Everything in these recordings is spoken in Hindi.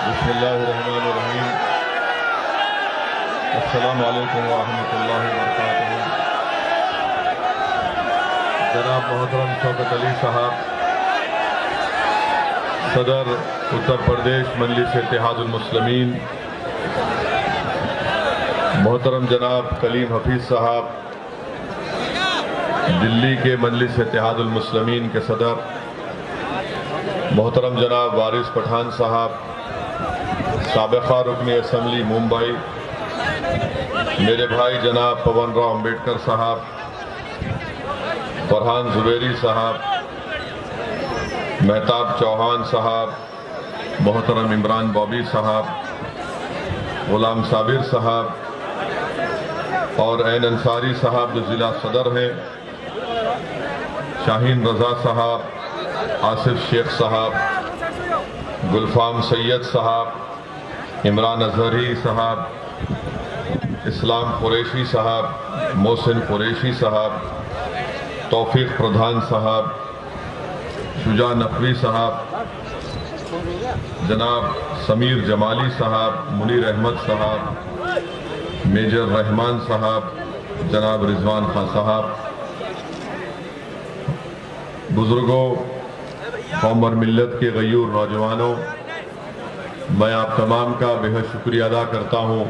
बिस्मिल्लाहिर्रहमानिर्रहीम। अस्सलामु अलैकुम व रहमतुल्लाहि व बरकातुहू। जनाब मोहतरम शौकत अली साहब, सदर उत्तर प्रदेश मजलिस इत्तेहादुल मुस्लिमीन, मोहतरम जनाब कलीम हफीज साहब, दिल्ली के मजलिस इत्तेहादुल मुस्लिमीन के सदर, मोहतरम जनाब वारिस पठान साहब, साबिक़ा रुकन असम्बली मुंबई, मेरे भाई जनाब पवन राव अम्बेडकर साहब, फरहान जुबैरी साहब, मेहताब चौहान साहब, मोहतरम इमरान बॉबी साहब, गुलाम साबिर साहब और एन अंसारी साहब जो ज़िला सदर हैं, शाहीन रज़ा साहब, आसिफ शेख साहब, गुलफाम सैयद साहब, इमरान अजहरी साहब, इस्लाम कुरैशी साहब, मोहसिन कुरैशी साहब, तौफीक प्रधान साहब, शुजा नकवी साहब, जनाब समीर जमाली साहब, मुनीर अहमद साहब, मेजर रहमान साहब, जनाब रिजवान खान साहब, बुजुर्गों, कौम और मिल्लत के गयूर नौजवानों, मैं आप तमाम का बेहद शुक्रिया अदा करता हूँ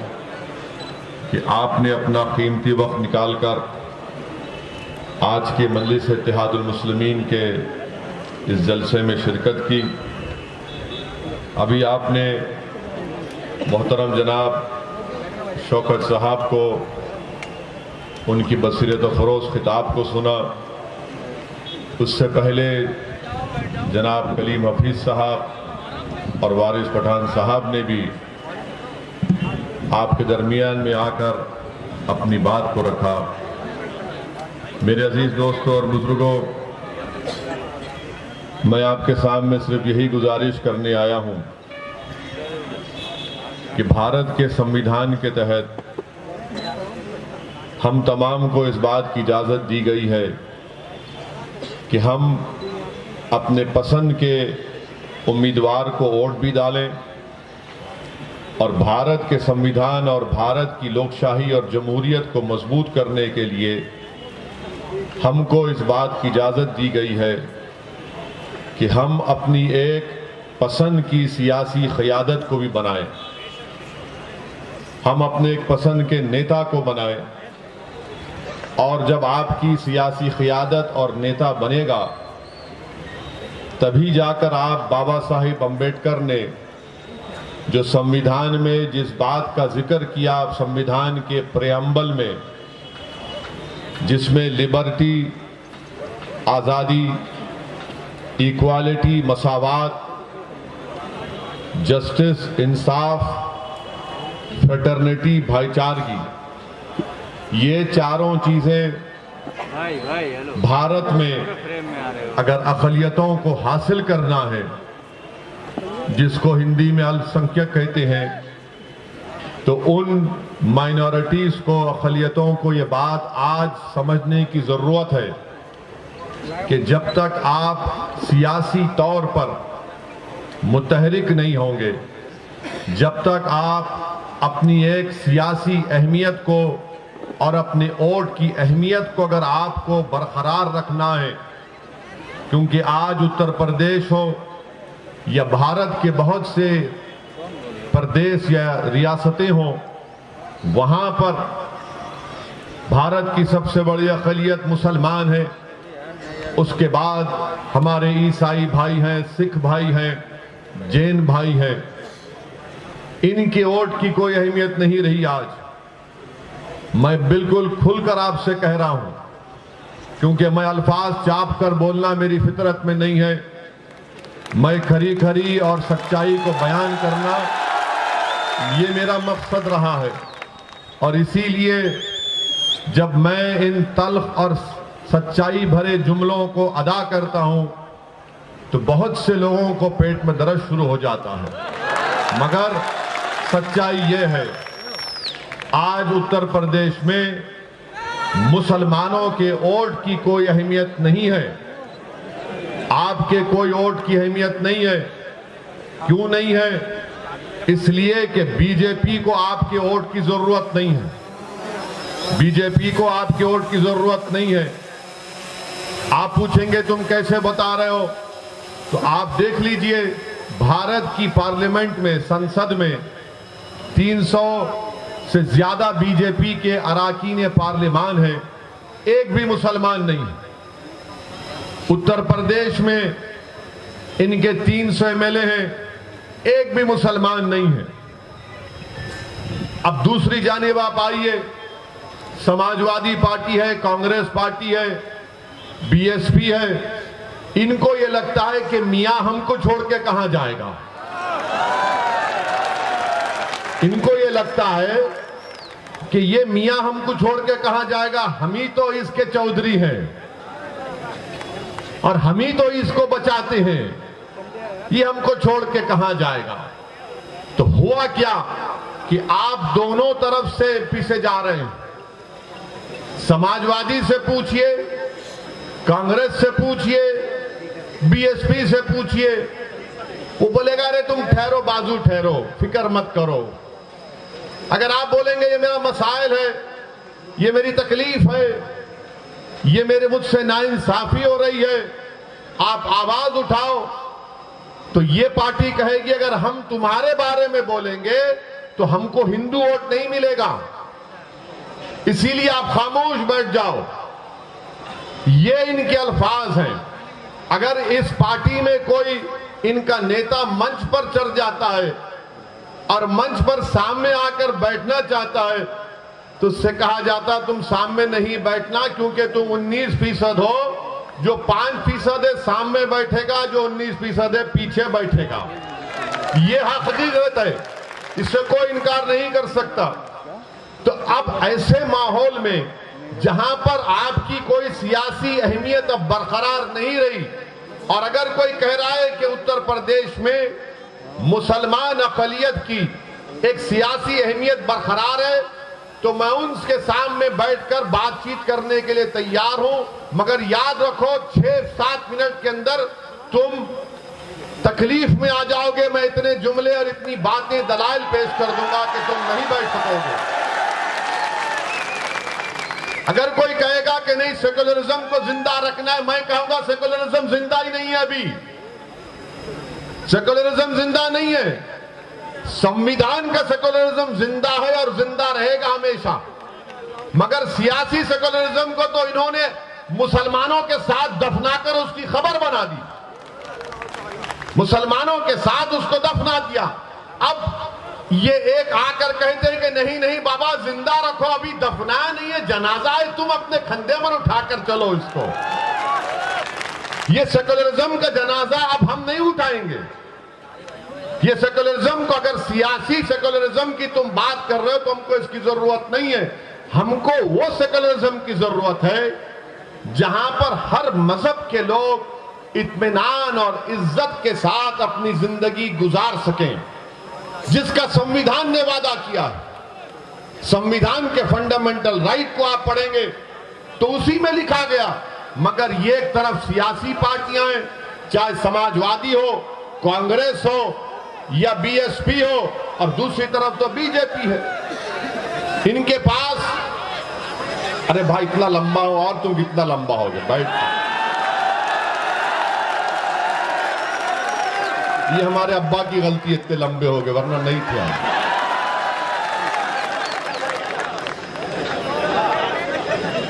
कि आपने अपना कीमती वक्त निकालकर आज के मजलिस इत्तेहादुल मुस्लिमीन के इस जलसे में शिरकत की। अभी आपने मोहतरम जनाब शौकत साहब को उनकी बसीरत व फ़रोज़ खिताब को सुना। उससे पहले जनाब कलीम हफीज साहब और वारिस पठान साहब ने भी आपके दरमियान में आकर अपनी बात को रखा। मेरे अजीज दोस्तों और बुजुर्गों, मैं आपके सामने सिर्फ यही गुजारिश करने आया हूं कि भारत के संविधान के तहत हम तमाम को इस बात की इजाज़त दी गई है कि हम अपने पसंद के उम्मीदवार को वोट भी डालें और भारत के संविधान और भारत की लोकशाही और जमहूरियत को मजबूत करने के लिए हमको इस बात की इजाज़त दी गई है कि हम अपनी एक पसंद की सियासी क़यादत को भी बनाएं, हम अपने एक पसंद के नेता को बनाएं। और जब आपकी सियासी क़यादत और नेता बनेगा तभी जाकर आप बाबा साहिब अम्बेडकर ने जो संविधान में जिस बात का जिक्र किया, संविधान के प्रेअम्बल में, जिसमें लिबर्टी, आज़ादी, इक्वालिटी, मसावात, जस्टिस, इंसाफ, फ्रेटर्निटी, भाईचारगी, ये चारों चीज़ें भारत में अगर अक़लियतों को हासिल करना है, जिसको हिंदी में अल्पसंख्यक कहते हैं, तो उन माइनॉरिटीज़ को, अक़लियतों को ये बात आज समझने की ज़रूरत है कि जब तक आप सियासी तौर पर मुतहरिक नहीं होंगे, जब तक आप अपनी एक सियासी अहमियत को और अपने वोट की अहमियत को अगर आपको बरकरार रखना है, क्योंकि आज उत्तर प्रदेश हो या भारत के बहुत से प्रदेश या रियासतें हों, वहाँ पर भारत की सबसे बड़ी अक़लियत मुसलमान है, उसके बाद हमारे ईसाई भाई हैं, सिख भाई हैं, जैन भाई हैं। इनके वोट की कोई अहमियत नहीं रही। आज मैं बिल्कुल खुलकर आपसे कह रहा हूं, क्योंकि मैं अल्फाज चाप कर बोलना मेरी फितरत में नहीं है। मैं खरी खरी और सच्चाई को बयान करना ये मेरा मकसद रहा है। और इसीलिए जब मैं इन तल्ख और सच्चाई भरे जुमलों को अदा करता हूं तो बहुत से लोगों को पेट में दर्द शुरू हो जाता है। मगर सच्चाई ये है, आज उत्तर प्रदेश में मुसलमानों के वोट की कोई अहमियत नहीं है, आपके कोई वोट की अहमियत नहीं है। क्यों नहीं है? इसलिए कि बीजेपी को आपके वोट की जरूरत नहीं है। बीजेपी को आपके वोट की जरूरत नहीं है। आप पूछेंगे तुम कैसे बता रहे हो, तो आप देख लीजिए भारत की पार्लियामेंट में, संसद में 300 से ज्यादा बीजेपी के अरकान पार्लियामान हैं, एक भी मुसलमान नहीं है। उत्तर प्रदेश में इनके 300 एमएलए हैं, एक भी मुसलमान नहीं है। अब दूसरी जानिब आप आइए, समाजवादी पार्टी है, कांग्रेस पार्टी है, बीएसपी है, इनको ये लगता है कि मियां हमको छोड़ के कहां जाएगा। इनको ये लगता है कि ये मियां हमको छोड़ के कहां जाएगा, हम ही तो इसके चौधरी हैं और हम ही तो इसको बचाते हैं, ये हमको छोड़ के कहां जाएगा। तो हुआ क्या कि आप दोनों तरफ से पीछे जा रहे हैं। समाजवादी से पूछिए, कांग्रेस से पूछिए, बीएसपी से पूछिए, वो बोलेगा अरे तुम ठहरो, बाजू ठहरो, फिक्र मत करो। अगर आप बोलेंगे ये मेरा मसाइल है, ये मेरी तकलीफ है, ये मेरे मुझसे नाइंसाफी हो रही है, आप आवाज उठाओ, तो ये पार्टी कहेगी अगर हम तुम्हारे बारे में बोलेंगे तो हमको हिंदू वोट नहीं मिलेगा, इसीलिए आप खामोश बैठ जाओ। ये इनके अल्फाज हैं। अगर इस पार्टी में कोई इनका नेता मंच पर चढ़ जाता है और मंच पर सामने आकर बैठना चाहता है तो उससे कहा जाता तुम सामने नहीं बैठना, क्योंकि तुम 19% हो, जो 5% है सामने बैठेगा, जो 19% है पीछे बैठेगा। ये हकीकत है, इससे कोई इनकार नहीं कर सकता। तो अब ऐसे माहौल में जहां पर आपकी कोई सियासी अहमियत अब बरकरार नहीं रही, और अगर कोई कह रहा है कि उत्तर प्रदेश में मुसलमान अक़लियत की एक सियासी अहमियत बरकरार है, तो मैं उनके सामने बैठकर बातचीत करने के लिए तैयार हूं, मगर याद रखो 6-7 मिनट के अंदर तुम तकलीफ में आ जाओगे। मैं इतने जुमले और इतनी बातें दलाइल पेश कर दूंगा कि तुम नहीं बैठ सकोगे। अगर कोई कहेगा कि नहीं सेकुलरिज्म को जिंदा रखना है, मैं कहूंगा सेकुलरिज्म जिंदा ही नहीं है। अभी सेकुलरिज्म जिंदा नहीं है, संविधान का सेकुलरिज्म जिंदा है और जिंदा रहेगा हमेशा। मगर सियासी सेकुलरिज्म को तो इन्होंने मुसलमानों के साथ दफनाकर उसकी खबर बना दी, मुसलमानों के साथ उसको दफना दिया। अब ये एक आकर कहते हैं कि नहीं नहीं बाबा जिंदा रखो, अभी दफनाया नहीं है, जनाजा है, तुम अपने कंधे पर उठाकर चलो इसको। ये सेकुलरिज्म का जनाजा अब हम नहीं उठाएंगे। ये सेकुलरिज्म को, अगर सियासी सेकुलरिज्म की तुम बात कर रहे हो तो हमको इसकी जरूरत नहीं है। हमको वो सेकुलरिज्म की जरूरत है जहां पर हर मजहब के लोग इत्मीनान और इज्जत के साथ अपनी जिंदगी गुजार सकें, जिसका संविधान ने वादा किया है। संविधान के फंडामेंटल राइट को आप पढ़ेंगे तो उसी में लिखा गया। मगर ये एक तरफ सियासी पार्टियां हैं, चाहे समाजवादी हो, कांग्रेस हो या बीएसपी हो, और दूसरी तरफ तो बीजेपी है। इनके पास अरे भाई इतना लंबा हो, और तुम कितना लंबा हो गए, बैठ। ये हमारे अब्बा की गलती, इतने लंबे हो गए, वरना नहीं थे हम।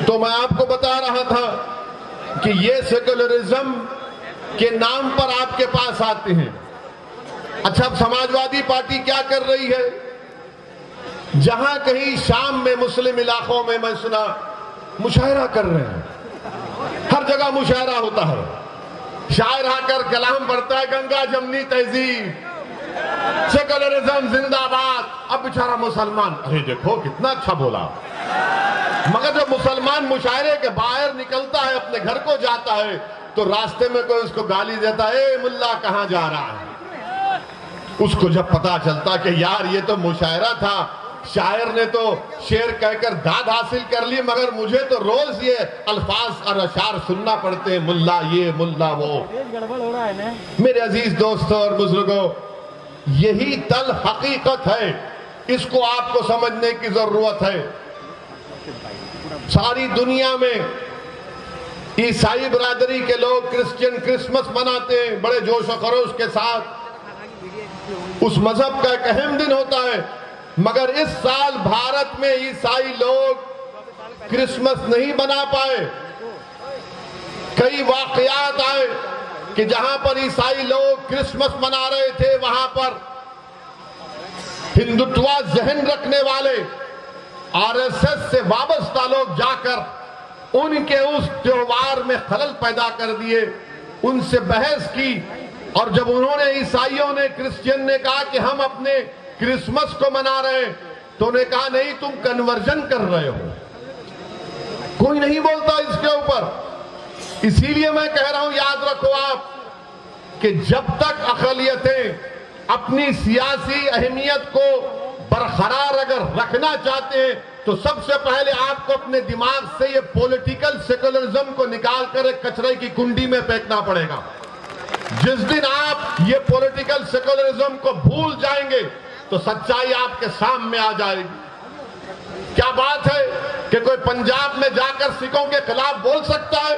तो मैं आपको बता रहा था कि ये सेकुलरिज्म के नाम पर आपके पास आते हैं। अच्छा, अब समाजवादी पार्टी क्या कर रही है? जहां कहीं शाम में मुस्लिम इलाकों में मैं सुना मुशायरा कर रहे हैं, हर जगह मुशायरा होता है, शायर आकर कलाम पढ़ता है, गंगा जमनी तहजीब, सेकुलरिज्म जिंदाबाद। अब बेचारा मुसलमान, अरे देखो कितना अच्छा बोला, मगर जब मुसलमान मुशायरे के बाहर निकलता है, अपने घर को जाता है, तो रास्ते में कोई उसको गाली देता है, ए मुल्ला कहां जा रहा है। उसको जब पता चलता कि यार ये तो मुशायरा था, शायर ने तो शेर कहकर दाद हासिल कर ली, मगर मुझे तो रोज ये अल्फाज और अशार सुनना पड़ते हैं, मुल्ला ये मुल्ला वो। गड़बड़ हो रहा है ना। मेरे अजीज दोस्तों और बुजुर्गों, यही तल हकीकत है, इसको आपको समझने की जरूरत है। सारी दुनिया में ईसाई बिरादरी के लोग क्रिश्चियन क्रिसमस मनाते हैं बड़े जोश और खरोश के साथ, उस मजहब का एक अहम दिन होता है। मगर इस साल भारत में ईसाई लोग क्रिसमस नहीं मना पाए। कई वाकयात आए कि जहां पर ईसाई लोग क्रिसमस मना रहे थे, वहां पर हिंदुत्व जहन रखने वाले आरएसएस से वाबस्ता लोग जाकर उनके उस त्योहार में खलल पैदा कर दिए, उनसे बहस की। और जब उन्होंने, ईसाइयों ने, क्रिश्चियन ने कहा कि हम अपने क्रिसमस को मना रहे हैं, तो उन्हें कहा नहीं, तुम कन्वर्जन कर रहे हो। कोई नहीं बोलता इसके ऊपर। इसीलिए मैं कह रहा हूं, याद रखो आप कि जब तक अक़लियतें अपनी सियासी अहमियत को बरकरार अगर रखना चाहते हैं, तो सबसे पहले आपको अपने दिमाग से ये पॉलिटिकल सेकुलरिज्म को निकालकर एक कचरे की कुंडी में फेंकना पड़ेगा। जिस दिन आप ये पॉलिटिकल सेकुलरिज्म को भूल जाएंगे, तो सच्चाई आपके सामने आ जाएगी। क्या बात है कि कोई पंजाब में जाकर सिखों के खिलाफ बोल सकता है?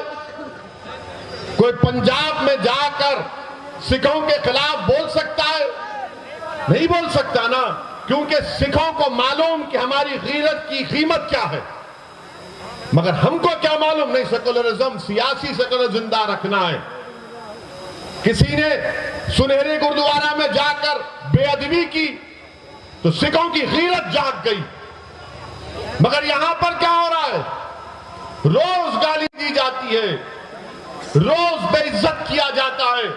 कोई पंजाब में जाकर सिखों के खिलाफ बोल सकता है? नहीं बोल सकता ना, क्योंकि सिखों को मालूम कि हमारी गीरत की कीमत क्या है। मगर हमको क्या मालूम? नहीं, सेकुलरिज्म, सियासी सेकुलर जिंदा रखना है। किसी ने सुनहरे गुरुद्वारा में जाकर बेअदबी की तो सिखों की गीरत जाग गई। मगर यहां पर क्या हो रहा है? रोज गाली दी जाती है, रोज बेइज्जत किया जाता है,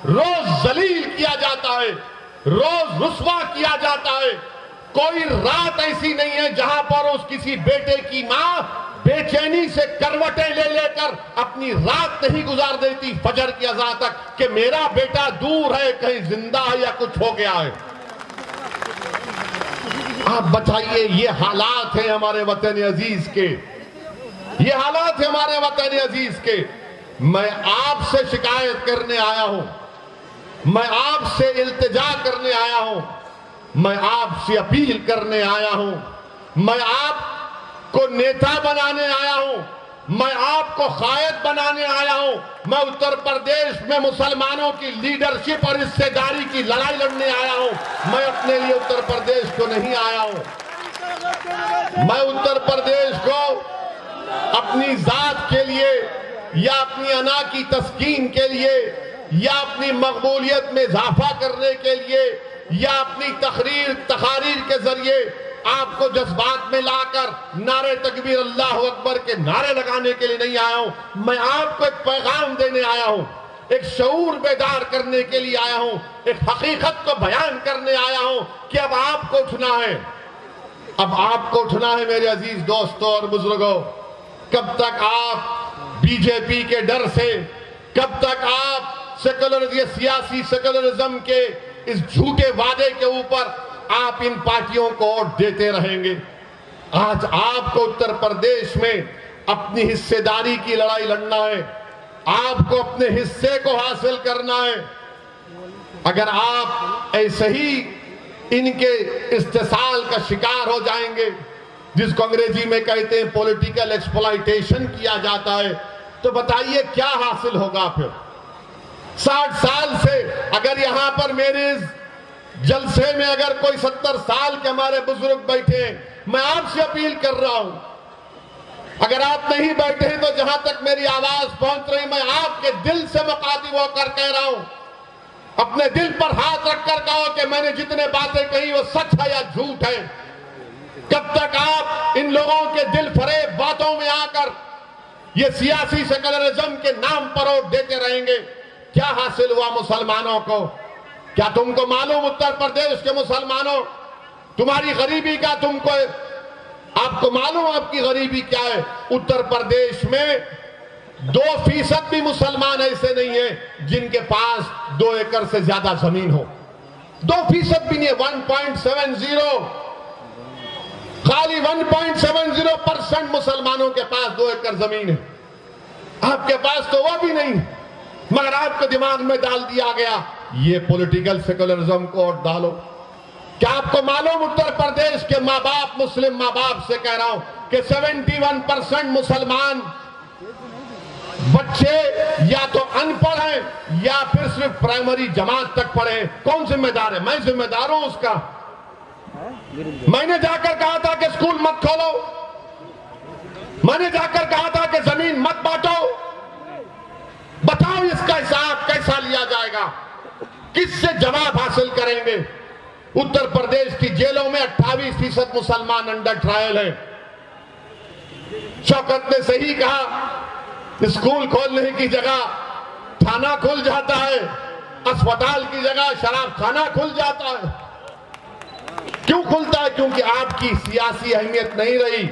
रोज जलील किया जाता है, रोज रुस्वा किया जाता है। कोई रात ऐसी नहीं है जहां पर उस किसी बेटे की मां बेचैनी से करवटें ले लेकर अपनी रात नहीं गुजार देती फजर की अज़ान तक कि मेरा बेटा दूर है, कहीं जिंदा है या कुछ हो गया है। आप बताइए, ये हालात हैं हमारे वतन अजीज के, ये हालात है हमारे वतन अजीज के। मैं आपसे शिकायत करने आया हूं, मैं आपसे इल्तिजा करने आया हूं, मैं आपसे अपील करने आया हूं, मैं आपको नेता बनाने आया हूं, मैं आपको कायद बनाने आया हूं। मैं उत्तर प्रदेश में मुसलमानों की लीडरशिप और हिस्सेदारी की लड़ाई लड़ने आया हूं। मैं अपने लिए उत्तर प्रदेश को नहीं आया हूं। मैं उत्तर प्रदेश को अपनी जात के लिए या अपनी अना की तस्कीन के लिए या अपनी मकबूलियत में इजाफा करने के लिए या अपनी तकारीर के जरिए आपको जज्बात में लाकर नारे तकबीर अल्लाह अकबर के नारे लगाने के लिए नहीं आया हूं। मैं आपको एक पैगाम देने आया हूं, एक शऊर बेदार करने के लिए आया हूं, एक हकीकत को बयान करने आया हूं कि अब आपको उठना है, अब आपको उठना है मेरे अजीज दोस्तों और बुजुर्गों। कब तक आप बीजेपी के डर से, कब तक आप सियासी सेकुलरिज्म के इस झूठे वादे के ऊपर आप इन पार्टियों को वोट देते रहेंगे? आज आपको उत्तर प्रदेश में अपनी हिस्सेदारी की लड़ाई लड़ना है, आपको अपने हिस्से को हासिल करना है। अगर आप ऐसे ही इनके इस्तेसाल का शिकार हो जाएंगे, जिसको अंग्रेजी में कहते हैं पॉलिटिकल एक्सप्लॉयटेशन किया जाता है, तो बताइए क्या हासिल होगा फिर? 60 साल से अगर यहां पर मेरे जलसे में अगर कोई 70 साल के हमारे बुजुर्ग बैठे हैं, मैं आपसे अपील कर रहा हूं, अगर आप नहीं बैठे हैं तो जहां तक मेरी आवाज पहुंच रही, मैं आपके दिल से मुखातिब होकर कह रहा हूं, अपने दिल पर हाथ रखकर कहो कि मैंने जितने बातें कही वो सच है या झूठ है। कब तक आप इन लोगों के दिल फरेब बातों में आकर ये सियासी सेकुलरिज्म के नाम पर वोट देते रहेंगे? क्या हासिल हुआ मुसलमानों को? क्या तुमको मालूम उत्तर प्रदेश के मुसलमानों, तुम्हारी गरीबी का आपको मालूम आपकी गरीबी क्या है? उत्तर प्रदेश में 2% भी मुसलमान ऐसे नहीं है जिनके पास 2 एकड़ से ज्यादा जमीन हो। 2% भी नहीं है, 1.70, खाली 1.70% मुसलमानों के पास 2 एकड़ जमीन है। आपके पास तो वह भी नहीं, मगर आपके दिमाग में डाल दिया गया ये पॉलिटिकल सेकुलरिज्म को वोट डालो। क्या आपको मालूम उत्तर प्रदेश के माँ बाप, मुस्लिम माँ बाप से कह रहा हूं कि 71% मुसलमान बच्चे या तो अनपढ़ हैं या फिर सिर्फ प्राइमरी जमात तक पढ़े हैं। कौन जिम्मेदार है? मैं जिम्मेदार हूं उसका। मैंने जाकर कहा था कि स्कूल मत खोलो, मैंने जाकर कहा था कि जमीन मत बांटो। बताओ इसका हिसाब कैसा लिया जाएगा? किससे जवाब हासिल करेंगे? उत्तर प्रदेश की जेलों में 28% मुसलमान अंडर ट्रायल है। शौकत ने सही कहा, स्कूल खोलने की जगह थाना खुल जाता है, अस्पताल की जगह शराब खाना खुल जाता है। क्यों खुलता है? क्योंकि आपकी सियासी अहमियत नहीं रही।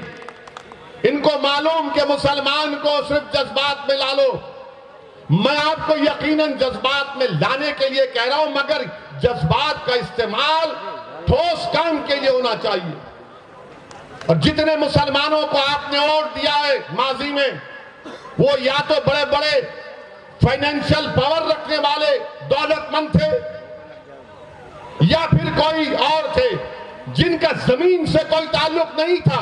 इनको मालूम कि मुसलमान को सिर्फ जज्बात में ला लो। मैं आपको यकीनन जज्बात में लाने के लिए कह रहा हूं, मगर जज्बात का इस्तेमाल ठोस काम के लिए होना चाहिए। और जितने मुसलमानों को आपने वोट दिया है माजी में, वो या तो बड़े बड़े फाइनेंशियल पावर रखने वाले दौलतमंद थे या फिर कोई और थे जिनका जमीन से कोई ताल्लुक नहीं था,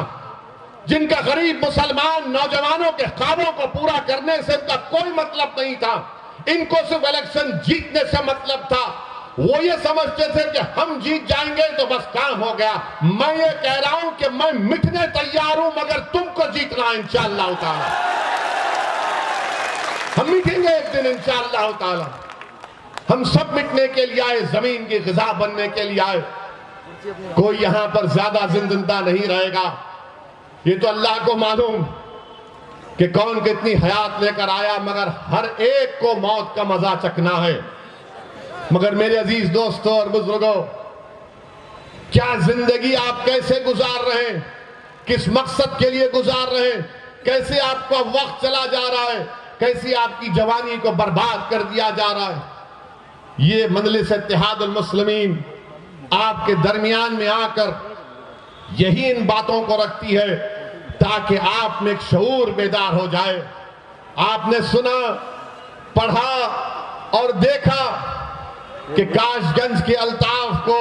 जिनका गरीब मुसलमान नौजवानों के ख्वाबों को पूरा करने से उनका कोई मतलब नहीं था। इनको सिर्फ इलेक्शन जीतने से मतलब था। वो ये समझते थे कि हम जीत जाएंगे तो बस काम हो गया। मैं ये कह रहा हूं कि मैं मिटने तैयार हूं, मगर तुमको जीतना है इंशाअल्लाह ताला। हम मिटेंगे एक दिन इंशाअल्लाह ताला। हम सब मिटने के लिए आए, जमीन की ग़िज़ा बनने के लिए आए। कोई यहां पर ज्यादा जिंदा नहीं रहेगा। ये तो अल्लाह को मालूम कि कौन कितनी हयात लेकर आया, मगर हर एक को मौत का मजा चखना है। मगर मेरे अजीज दोस्तों और बुजुर्गों, क्या जिंदगी आप कैसे गुजार रहे हैं? किस मकसद के लिए गुजार रहे हैं? कैसे आपका वक्त चला जा रहा है? कैसे आपकी जवानी को बर्बाद कर दिया जा रहा है? ये मजलिस इत्तेहादुल मुस्लिमीन आपके दरमियान में आकर यही इन बातों को रखती है ताकि आप में एक शऊर बेदार हो जाए। आपने सुना, पढ़ा और देखा कि काशगंज के अल्ताफ को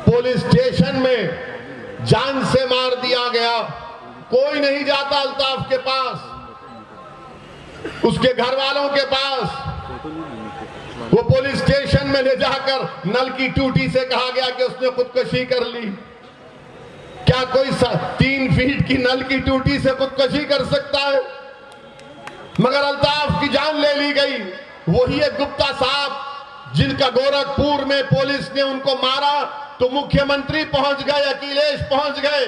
पुलिस स्टेशन में जान से मार दिया गया। कोई नहीं जाता अल्ताफ के पास, उसके घर वालों के पास। वो पुलिस स्टेशन में ले जाकर नल की टूटी से कहा गया कि उसने खुदकुशी कर ली। क्या कोई 3 फीट की नल की टूटी से खुदकुशी कर सकता है? मगर अल्ताफ की जान ले ली गई। वही एक गुप्ता साहब जिनका गोरखपुर में पुलिस ने उनको मारा तो मुख्यमंत्री पहुंच गए, अखिलेश पहुंच गए,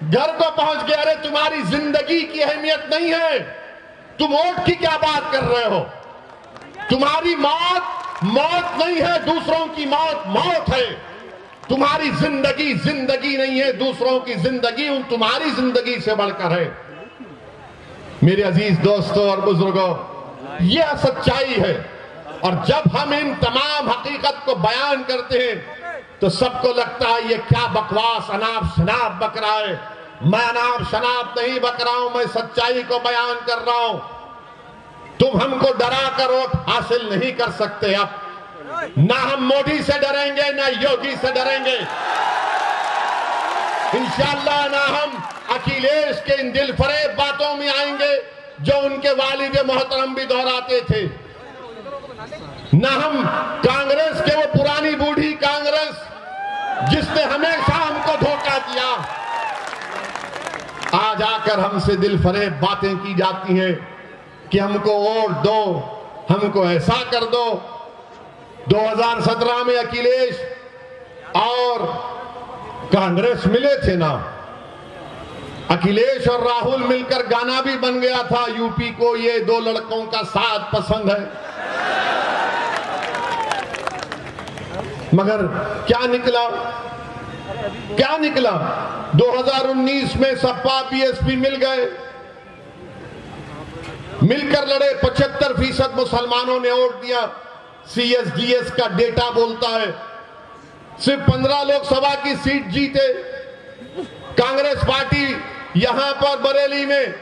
घर को पहुंच गए। अरे तुम्हारी जिंदगी की अहमियत नहीं है, तुम वोट की क्या बात कर रहे हो? तुम्हारी मौत मौत नहीं है, दूसरों की मौत मौत है। तुम्हारी जिंदगी जिंदगी नहीं है, दूसरों की जिंदगी उन तुम्हारी जिंदगी से बढ़कर है। मेरे अजीज दोस्तों और बुजुर्गों, यह सच्चाई है। और जब हम इन तमाम हकीकत को बयान करते हैं तो सबको लगता है ये क्या बकवास अनाप शनाप बक रहा है। मैं अनाप शनाप नहीं बक रहा हूं, मैं सच्चाई को बयान कर रहा हूं। तुम हमको डरा कर वोट हासिल नहीं कर सकते। अब ना हम मोदी से डरेंगे ना योगी से डरेंगे, इंशाअल्लाह ना हम अखिलेश के इन दिलफरेब बातों में आएंगे जो उनके वालिद मोहतरम भी दोहराते थे, ना हम कांग्रेस के वो पुरानी बूढ़ी कांग्रेस जिसने हमेशा हमको धोखा दिया। आज आकर हमसे दिलफरेब बातें की जाती हैं कि हमको वोट दो, हमको ऐसा कर दो। 2017 में अखिलेश और कांग्रेस मिले थे ना, अखिलेश और राहुल मिलकर गाना भी बन गया था, यूपी को ये 2 लड़कों का साथ पसंद है। मगर क्या निकला? क्या निकला? 2019 में सपा बीएसपी मिल गए, मिलकर लड़े। 75% मुसलमानों ने वोट दिया। CSDS का डेटा बोलता है सिर्फ 15 लोकसभा की सीट जीते। कांग्रेस पार्टी यहां पर बरेली में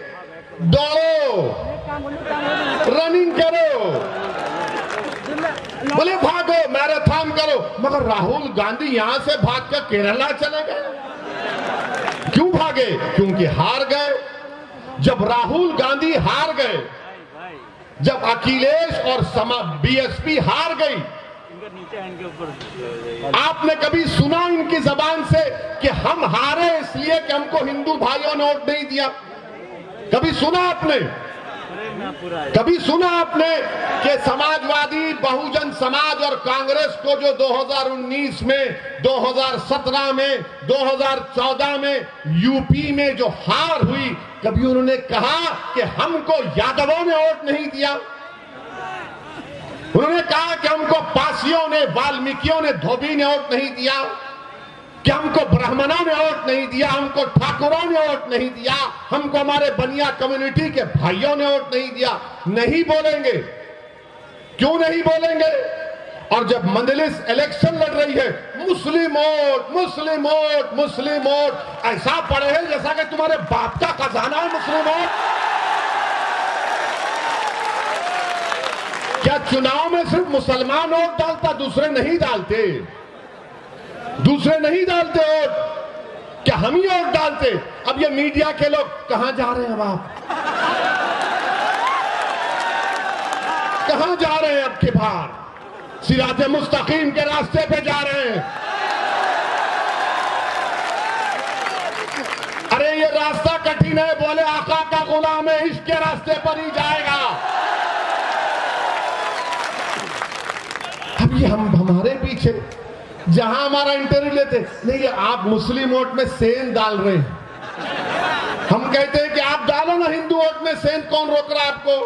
दौड़ो, रनिंग करो, बोले भागो, मैराथन करो, मगर राहुल गांधी यहां से भागकर केरला चले गए। क्यों भागे? क्योंकि हार गए। जब राहुल गांधी हार गए, जब अखिलेश और बीएसपी हार गई, आपने कभी सुना इनकी जबान से कि हम हारे इसलिए कि हमको हिंदू भाइयों ने वोट नहीं दिया? कभी सुना आपने? कभी सुना आपने कि समाजवादी, बहुजन समाज और कांग्रेस को जो 2019 में, 2017 में, 2014 में यूपी में जो हार हुई, कभी उन्होंने कहा कि हमको यादवों ने वोट नहीं दिया? उन्होंने कहा कि हमको पासियों ने, वाल्मीकियों ने, धोबी ने वोट नहीं दिया, कि हमको ब्राह्मणों ने वोट नहीं दिया, हमको ठाकुरों ने वोट नहीं दिया, हमको हमारे बनिया कम्युनिटी के भाइयों ने वोट नहीं दिया? नहीं बोलेंगे। क्यों नहीं बोलेंगे? और जब मंजलिस इलेक्शन लड़ रही है, मुस्लिम वोट, मुस्लिम वोट, मुस्लिम वोट, ऐसा पड़े है जैसा कि तुम्हारे बाप का खजाना है मुस्लिम वोट। क्या चुनाव में सिर्फ मुसलमान वोट डालता, दूसरे नहीं डालते? दूसरे नहीं डालते वोट? क्या हम ही वोट डालते? अब ये मीडिया के लोग कहां जा रहे हैं? अब आप कहां जा रहे हैं? अब के बार सिराते मुस्तकीम के रास्ते पे जा रहे हैं। अरे ये रास्ता कठिन है, बोले आका का गुलाम है, इसके रास्ते पर ही जाएगा। अब ये हम हमारे पीछे, जहां हमारा इंटरव्यू लेते, नहीं आप मुस्लिम वोट में सेंध डाल रहे हैं, हम कहते हैं कि आप डालो ना हिंदू वोट में सेंध, कौन रोक रहा है आपको?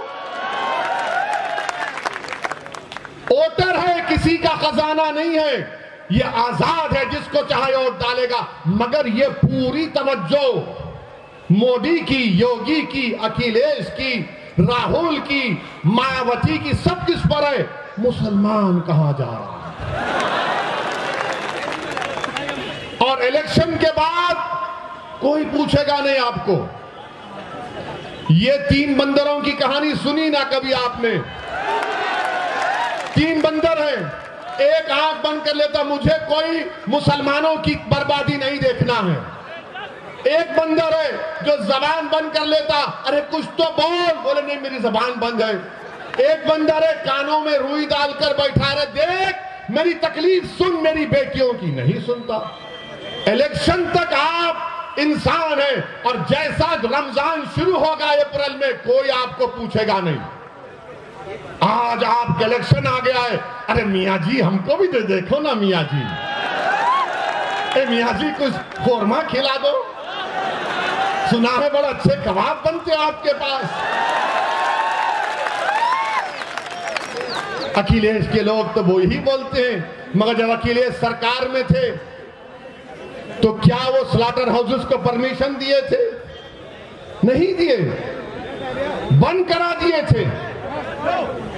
वोटर है, किसी का खजाना नहीं है, ये आजाद है, जिसको चाहे वोट डालेगा। मगर ये पूरी तवज्जो मोदी की, योगी की, अखिलेश की, राहुल की, मायावती की, सब किस पर है? मुसलमान कहां जा रहा है? और इलेक्शन के बाद कोई पूछेगा नहीं आपको। ये 3 बंदरों की कहानी सुनी ना कभी आपने? 3 बंदर हैं, एक आंख बंद कर लेता, मुझे कोई मुसलमानों की बर्बादी नहीं देखना है। एक बंदर है जो जबान बंद कर लेता, अरे कुछ तो बोल, बोले नहीं मेरी जबान बंद है। एक बंदर है कानों में रुई डालकर बैठा रहे, देख मेरी तकलीफ सुन, मेरी बेटियों की नहीं सुनता। इलेक्शन तक आप इंसान हैं, और जैसा रमजान शुरू होगा अप्रैल में, कोई आपको पूछेगा नहीं। आज आपका इलेक्शन आ गया है, अरे मियाँ जी हमको भी दे देखो ना मियाँ जी, मियाँ जी कुछ कोरमा खिला दो, सुना है बड़ा अच्छे कबाब बनते हैं आपके पास। अखिलेश के लोग तो वो ही बोलते हैं, मगर जब अखिलेश सरकार में थे तो क्या वो स्लॉटर हाउसेस को परमिशन दिए थे? नहीं दिए, बंद करा दिए थे।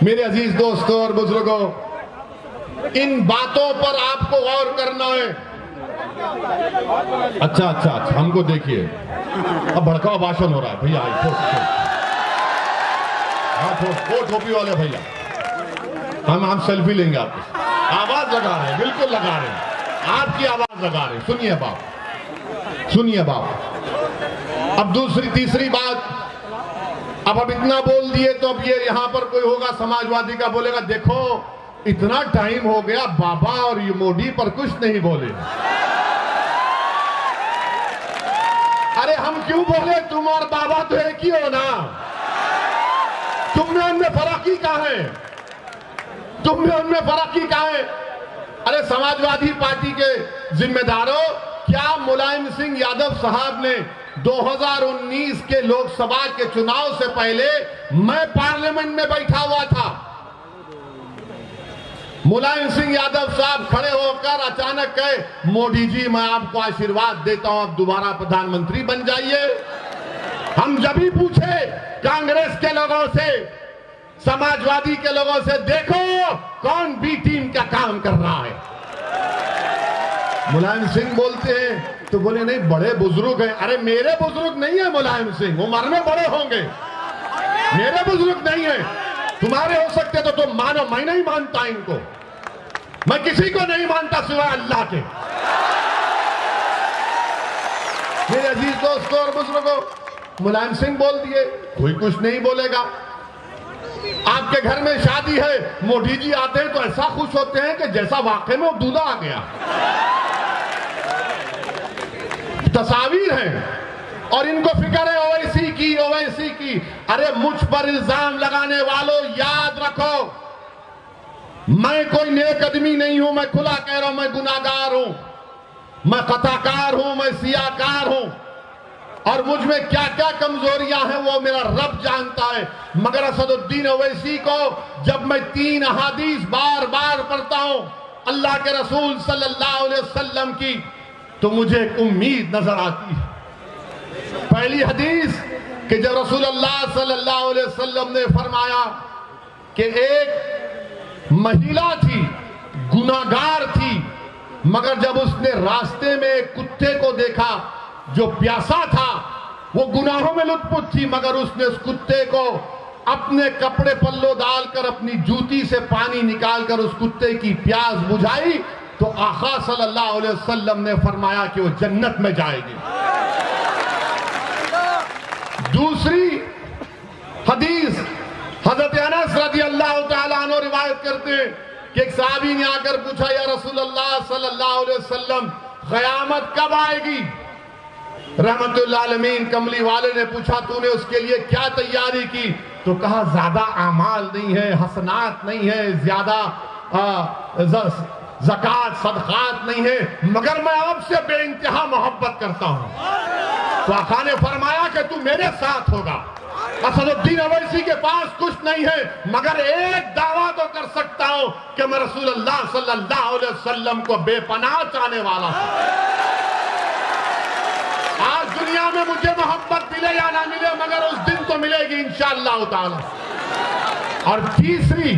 मेरे अजीज दोस्तों और बुजुर्गों, इन बातों पर आपको गौर करना है। अच्छा, हमको देखिए, अब भड़काऊ भाषण हो रहा है भैया। हाँ, टोपी वाले भैया, हम सेल्फी लेंगे आपकी। आवाज लगा रहे हैं, बिल्कुल लगा रहे हैं, आपकी आवाज लगा रहे हैं। सुनिए बाप, सुनिए बाप। अब दूसरी तीसरी बात, अब इतना बोल दिए तो अब ये यहां पर कोई होगा समाजवादी का, बोलेगा देखो इतना टाइम हो गया, बाबा और ये मोदी पर कुछ नहीं बोले। अरे हम क्यों बोले? तुम और बाबा तो एक ही हो ना, तुम में उनमें फर्क ही कहां है? तुम में उनमें फर्क ही कहां है? अरे समाजवादी पार्टी के जिम्मेदारों, क्या मुलायम सिंह यादव साहब ने 2019 के लोकसभा के चुनाव से पहले, मैं पार्लियामेंट में बैठा हुआ था, मुलायम सिंह यादव साहब खड़े होकर अचानक कहे मोदी जी मैं आपको आशीर्वाद देता हूं, आप दोबारा प्रधानमंत्री बन जाइए। हम जब भी पूछे कांग्रेस के लोगों से, समाजवादी के लोगों से, देखो कौन बी टीम का काम कर रहा है, मुलायम सिंह बोलते हैं तो बोले नहीं बड़े बुजुर्ग हैं। अरे मेरे बुजुर्ग नहीं है मुलायम सिंह, उम्र में बड़े होंगे, मेरे बुजुर्ग नहीं है। तुम्हारे हो सकते तो तुम मानो, मैं नहीं मानता इनको, मैं किसी को नहीं मानता सिवाय अल्लाह के। मेरे अजीज दोस्तों और बुजुर्गों, मुलायम सिंह बोल दिए, कोई कुछ नहीं बोलेगा। आपके घर में शादी है, मोदी जी आते हैं तो ऐसा खुश होते हैं कि जैसा वाकई में वो दूल्हा आ गया। तस्वीर है और इनको फिक्र है ओवैसी की, ओवैसी की। अरे मुझ पर इल्जाम लगाने वालों, याद रखो मैं कोई नेक आदमी नहीं हूं, मैं खुला कह रहा हूं, मैं गुनाहगार हूं, मैं खताकार हूं, मैं सियाकार हूं, और मुझ में क्या क्या कमजोरियां हैं वो मेरा रब जानता है। मगर असदुद्दीन ओवैसी को जब मैं 3 अहादीस बार बार पढ़ता हूं अल्लाह के रसूल सल्लल्लाहु अलैहि वसल्लम की, तो मुझे एक उम्मीद नजर आती है। पहली हदीस कि जब रसूलुल्लाह सल्लल्लाहु अलैहि वसल्लम ने फरमाया कि एक महिला थी, गुनाहगार थी, मगर जब उसने रास्ते में एक कुत्ते को देखा जो प्यासा था, वो गुनाहों में लुत्फुत थी, मगर उसने उस कुत्ते को अपने कपड़े पल्लो डालकर अपनी जूती से पानी निकालकर उस कुत्ते की प्यास बुझाई, तो आका सल्लल्लाहु अलैहि वसल्लम ने फरमाया कि वो जन्नत में जाएगी। दूसरी हदीस हजरत अनस रज़ियल्लाहु तआला अन्हु रिवायत करते हैं कि एक सहाबी ने आकर पूछा, या रसूलल्लाह सल्लल्लाहु अलैहि वसल्लम क़यामत कब आएगी? रहमतुल्लाह अलमीन कमली वाले ने पूछा, तूने उसके लिए क्या तैयारी की? तो कहा ज्यादा आमाल नहीं है, हसनात नहीं है, ज्यादा ज़कात सदकात नहीं है, मगर मैं आपसे बेइंतहा मोहब्बत करता हूं। तो आका ने फरमाया कि तू मेरे साथ होगा। असदुद्दीन ओवैसी के पास कुछ नहीं है, मगर एक दावा तो कर सकता हूं कि मैं रसूलुल्लाह सल्लल्लाहु अलैहि वसल्लम को बेपनाह चाहने वाला हूं। आज दुनिया में मुझे मोहब्बत मिले या ना मिले, मगर उस दिन तो मिलेगी इंशाअल्लाह ताला। और तीसरी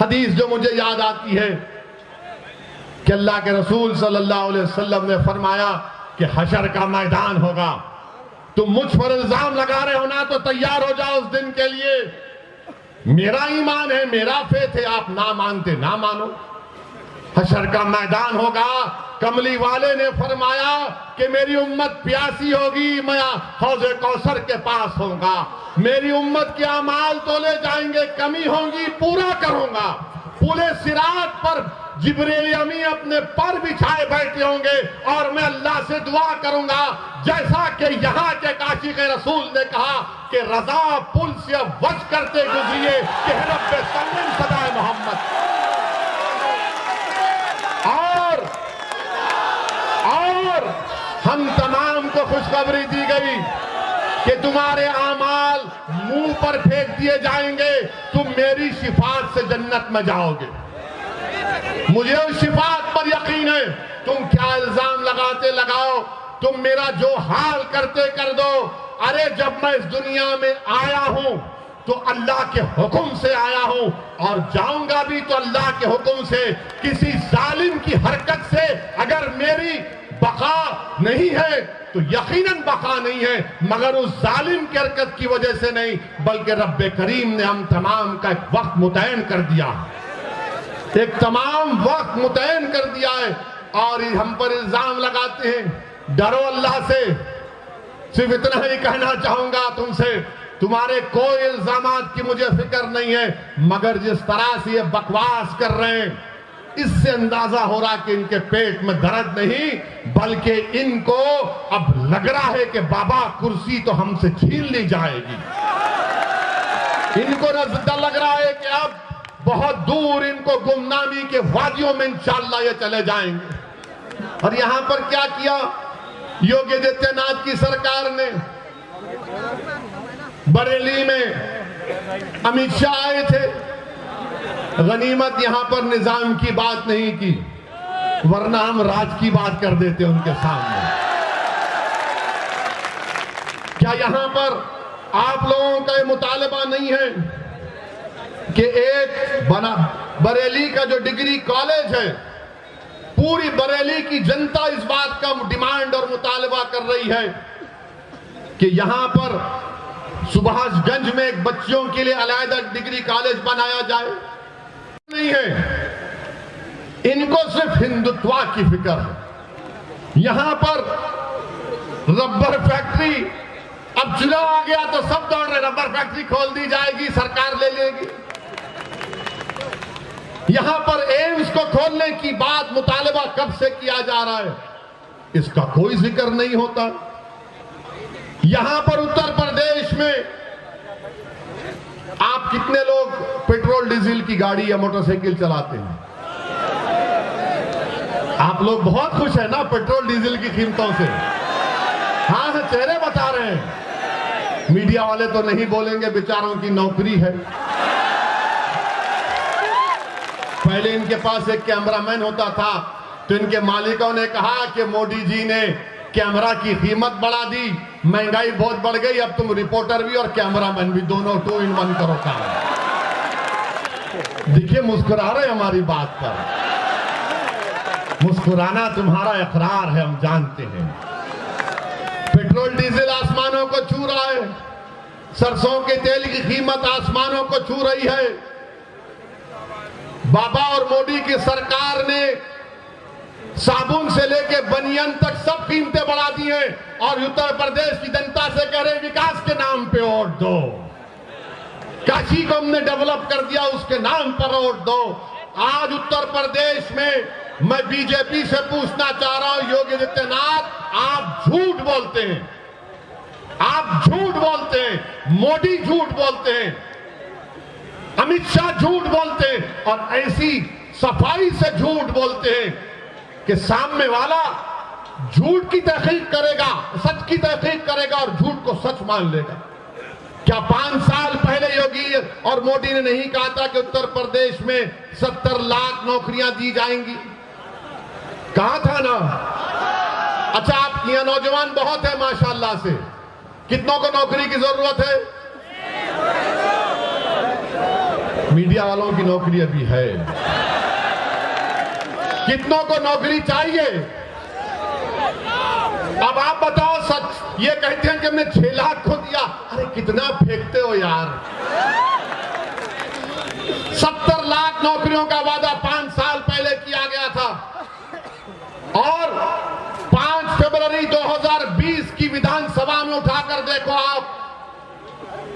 हदीस जो मुझे याद आती है कि अल्लाह के रसूल सल्लल्लाहु अलैहि वसल्लम ने फरमाया कि हशर का मैदान होगा, तुम मुझ पर इल्जाम लगा रहे हो ना, तो तैयार हो जाओ उस दिन के लिए। मेरा ईमान है, मेरा फेथ है, आप ना मानते ना मानो। हशर का मैदान होगा, कमली वाले ने फरमाया कि मेरी उम्मत प्यासी होगी, मैं हौज़े कौसर के पास होऊंगा, मेरी उम्मत के अमाल तोले जाएंगे, कमी होंगी पूरा करूंगा। पूरे सिरात पर जिब्रील अमी अपने पर बिछाए बैठे होंगे और मैं अल्लाह से दुआ करूंगा, जैसा कि यहाँ के काशिक़ रसूल ने कहा कि रजा पुल से वज करते गुजरिए कि रब्बे सल्लम सदाए मोहम्मद। और हम तमाम को खुशखबरी दी गई कि तुम्हारे आमाल मुंह पर फेंक दिए जाएंगे, तुम मेरी शिफात से जन्नत में जाओगे। मुझे उस शिफात पर यकीन है। तुम क्या इल्जाम लगाते लगाओ, तुम मेरा जो हाल करते कर दो। अरे जब मैं इस दुनिया में आया हूं तो अल्लाह के हुक्म से आया हूं और जाऊंगा भी तो अल्लाह के हुक्म से। किसी जालिम की हरकत से अगर मेरी बका नहीं है तो यकीनन बका नहीं है, मगर उस जालिम की हरकत की वजह से नहीं, बल्कि रब्बे करीम ने हम तमाम का एक वक्त मुतयन कर दिया, एक तमाम वक्त मुतयन कर दिया है। और हम पर इल्जाम लगाते हैं। डरो अल्लाह से। सिर्फ इतना ही कहना चाहूंगा तुमसे, तुम्हारे कोई इल्जामात की मुझे फिक्र नहीं है, मगर जिस तरह से ये बकवास कर रहे हैं, इससे अंदाजा हो रहा कि इनके पेट में दर्द नहीं, बल्कि इनको अब लग रहा है कि बाबा कुर्सी तो हमसे छीन ली जाएगी। इनको नजर लग रहा है कि अब बहुत दूर इनको गुमनामी के वादियों में इंशाअल्लाह ये चले जाएंगे। और यहां पर क्या किया योगी आदित्यनाथ की सरकार ने? बरेली में अमित शाह आए थे, गनीमत यहां पर निजाम की बात नहीं की, वरना हम राज की बात कर देते उनके सामने। क्या यहां पर आप लोगों का ये मुतालबा नहीं है कि एक बरेली का जो डिग्री कॉलेज है, पूरी बरेली की जनता इस बात का डिमांड और मुतालबा कर रही है कि यहां पर सुभाषगंज में एक बच्चियों के लिए अलग डिग्री कॉलेज बनाया जाए, नहीं है। इनको सिर्फ हिंदुत्व की फिक्र है। यहां पर रबर फैक्ट्री, अब चुनाव आ गया तो सब दौड़ रहे, रबर फैक्ट्री खोल दी जाएगी, सरकार ले लेगी। यहां पर एम्स को खोलने की बात मुतालबा कब से किया जा रहा है, इसका कोई जिक्र नहीं होता। यहां पर उत्तर प्रदेश में आप कितने लोग पेट्रोल डीजल की गाड़ी या मोटरसाइकिल चलाते हैं? आप लोग बहुत खुश हैं ना पेट्रोल डीजल की कीमतों से? हाँ, चेहरे बता रहे हैं। मीडिया वाले तो नहीं बोलेंगे, बेचारों की नौकरी है। पहले इनके पास एक कैमरामैन होता था तो इनके मालिकों ने कहा कि मोदी जी ने कैमरा की कीमत बढ़ा दी, महंगाई बहुत बढ़ गई, अब तुम रिपोर्टर भी और कैमरामैन भी, दोनों 2 in 1 करो काम। देखिए मुस्कुरा रहे हमारी बात पर। मुस्कुराना तुम्हारा इकरार है, हम जानते हैं। पेट्रोल डीजल आसमानों को छू रहा है, सरसों के तेल की कीमत आसमानों को छू रही है। बाबा और मोदी की सरकार ने साबुन से लेके बनियान तक सब कीमतें बढ़ा दी हैं और उत्तर प्रदेश की जनता से कह रहे विकास के नाम पे वोट दो। काशी को हमने डेवलप कर दिया, उसके नाम पर वोट दो। आज उत्तर प्रदेश में मैं बीजेपी से पूछना चाह रहा हूं, योगी आदित्यनाथ, आप झूठ बोलते हैं, आप झूठ बोलते हैं, मोदी झूठ बोलते हैं, अमित शाह झूठ बोलते हैं और ऐसी सफाई से झूठ बोलते हैं कि सामने वाला झूठ की तहकीक करेगा, सच की तहकीक करेगा और झूठ को सच मान लेगा। क्या 5 साल पहले योगी और मोदी ने नहीं कहा था कि उत्तर प्रदेश में 70 लाख नौकरियां दी जाएंगी? कहा था ना? अच्छा, आप यहाँ नौजवान बहुत है माशाल्लाह से, कितनों को नौकरी की जरूरत है? मीडिया वालों की नौकरी अभी है। कितनों को नौकरी चाहिए? अब आप बताओ सच। ये कहते हैं कि हमने 6 लाख को दिया। अरे कितना फेंकते हो यार। 70 लाख नौकरियों का वादा 5 साल पहले किया गया था और 5 फरवरी 2020 की विधानसभा में उठाकर देखो आप,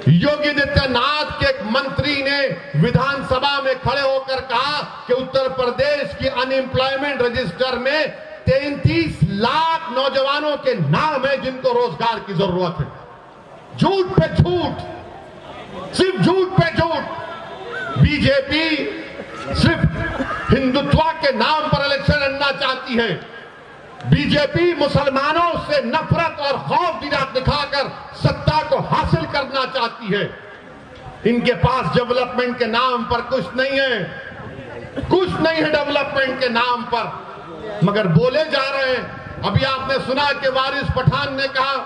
योगी आदित्यनाथ के एक मंत्री ने विधानसभा में खड़े होकर कहा कि उत्तर प्रदेश की अनएम्प्लॉयमेंट रजिस्टर में 33 लाख नौजवानों के नाम है जिनको रोजगार की जरूरत है। झूठ पे झूठ, सिर्फ झूठ पे झूठ। बीजेपी सिर्फ हिंदुत्व के नाम पर इलेक्शन लड़ना चाहती है। बीजेपी मुसलमानों से नफरत और खौफ दिखाकर सत्ता को हासिल करना चाहती है। इनके पास डेवलपमेंट के नाम पर कुछ नहीं है, कुछ नहीं है डेवलपमेंट के नाम पर, मगर बोले जा रहे हैं। अभी आपने सुना कि वारिस पठान ने कहा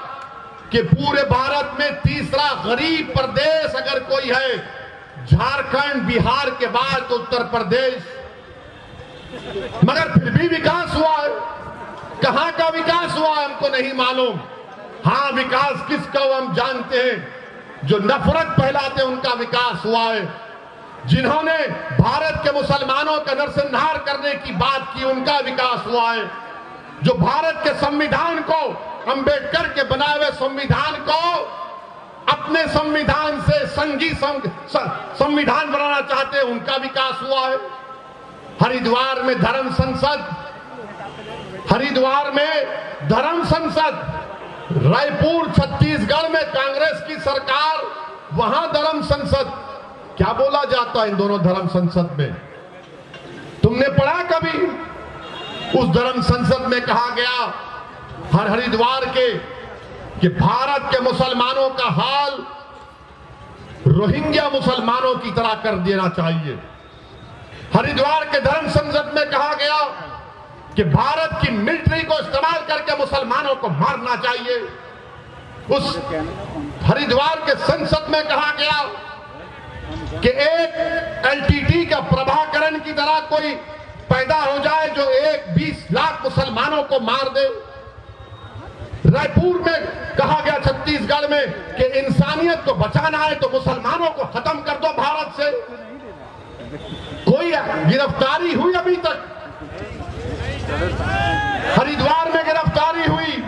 कि पूरे भारत में तीसरा गरीब प्रदेश अगर कोई है, झारखंड बिहार के बाद तो उत्तर प्रदेश। मगर फिर भी विकास हुआ है। कहां का विकास हुआ हमको नहीं मालूम। हाँ, विकास किसका हम जानते हैं, जो नफरत फैलाते उनका विकास हुआ है। जिन्होंने भारत के मुसलमानों का नरसंहार करने की बात की उनका विकास हुआ है। जो भारत के संविधान को, अंबेडकर के बनाए हुए संविधान को अपने संविधान से संघी संविधान बनाना चाहते हैं, उनका विकास हुआ है। हरिद्वार में धर्म संसद, हरिद्वार में धर्म संसद, रायपुर छत्तीसगढ़ में कांग्रेस की सरकार, वहां धर्म संसद। क्या बोला जाता है इन दोनों धर्म संसद में? तुमने पढ़ा कभी? उस धर्म संसद में कहा गया हरिद्वार के कि भारत के मुसलमानों का हाल रोहिंग्या मुसलमानों की तरह कर देना चाहिए। हरिद्वार के धर्म संसद में कहा गया कि भारत की मिलिट्री को इस्तेमाल करके मुसलमानों को मारना चाहिए। उस हरिद्वार के संसद में कहा गया कि एक एलटीटी का प्रभाकरण की तरह कोई पैदा हो जाए जो 20 लाख मुसलमानों को मार दे। रायपुर में कहा गया, छत्तीसगढ़ छत्तीसगढ़ में कि इंसानियत को बचाना है तो मुसलमानों को खत्म कर दो भारत से। कोई गिरफ्तारी हुई अभी तक? हरिद्वार में गिरफ्तारी हुई,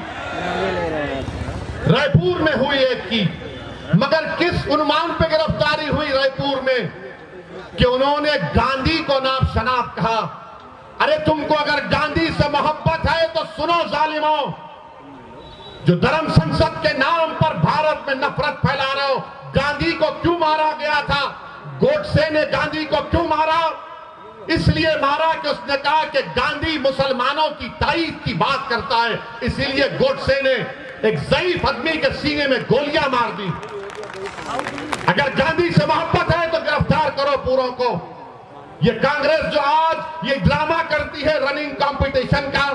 रायपुर में हुई एक की, मगर किस उन्मान पे गिरफ्तारी हुई रायपुर में कि उन्होंने गांधी को नाम शनाब कहा। अरे तुमको अगर गांधी से मोहब्बत है तो सुनो जालिमों, जो धर्म संसद के नाम पर भारत में नफरत फैला रहे हो, गांधी को क्यों मारा गया था? गोडसे ने गांधी को क्यों मारा? इसलिए मारा कि उसने कहा कि गांधी मुसलमानों की तारीफ की बात करता है, इसीलिए गोडसे ने एक ज़ईफ आदमी के सीने में गोलियां मार दी। अगर गांधी से मोहब्बत है तो गिरफ्तार करो पूरों को। ये कांग्रेस जो आज ये ड्रामा करती है रनिंग कंपटीशन का,